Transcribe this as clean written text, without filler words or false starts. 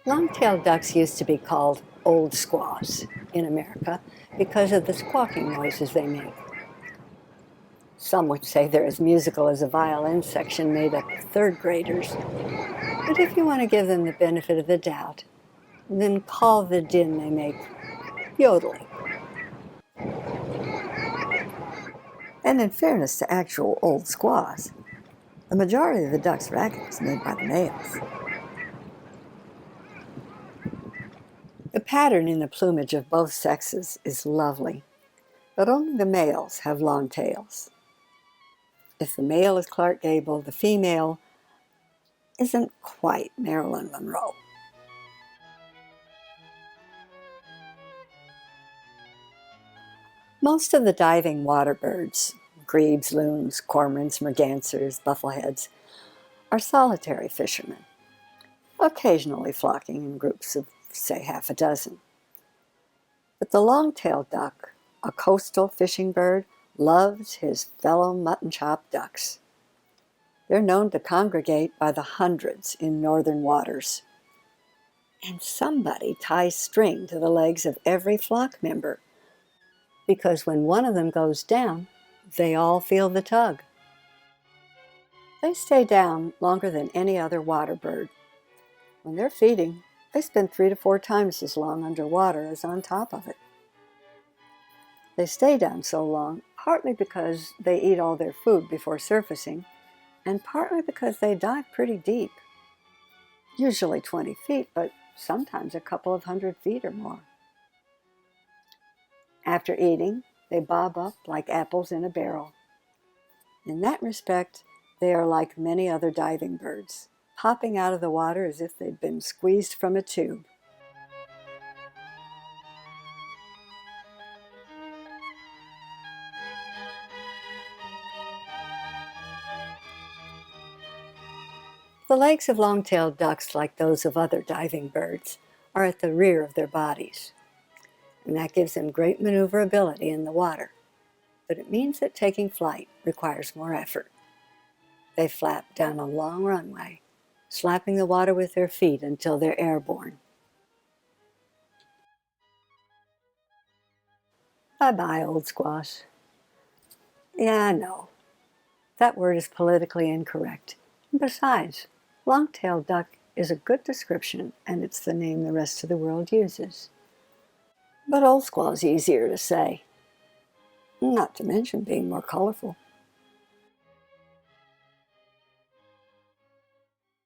Long-tailed ducks used to be called old squaws in America because of the squawking noises they make. Some would say they're as musical as a violin section made up of third graders, but if you want to give them the benefit of the doubt, then call the din they make yodeling. And in fairness to actual old squaws, the majority of the duck's racket is made by the males. The pattern in the plumage of both sexes is lovely, but only the males have long tails. If the male is Clark Gable, the female isn't quite Marilyn Monroe. Most of the diving water birds, grebes, loons, cormorants, mergansers, buffleheads, are solitary fishermen, occasionally flocking in groups of, say, half a dozen. But the long-tailed duck, a coastal fishing bird, loves his fellow mutton-chop ducks. They're known to congregate by the hundreds in northern waters. And somebody ties string to the legs of every flock member, because when one of them goes down, they all feel the tug. They stay down longer than any other water bird. When they're feeding, they spend 3 to 4 times as long underwater as on top of it. They stay down so long partly because they eat all their food before surfacing, and partly because they dive pretty deep. Usually 20 feet, but sometimes a couple of 100 feet or more. After eating, they bob up like apples in a barrel. In that respect, they are like many other diving birds, popping out of the water as if they'd been squeezed from a tube. The legs of long-tailed ducks, like those of other diving birds, are at the rear of their bodies, and that gives them great maneuverability in the water. But it means that taking flight requires more effort. They flap down a long runway, slapping the water with their feet until they're airborne. Bye-bye, old squash. Yeah, I know. That word is politically incorrect. And besides, long-tailed duck is a good description, and it's the name the rest of the world uses. But old squaw's easier to say, not to mention being more colorful.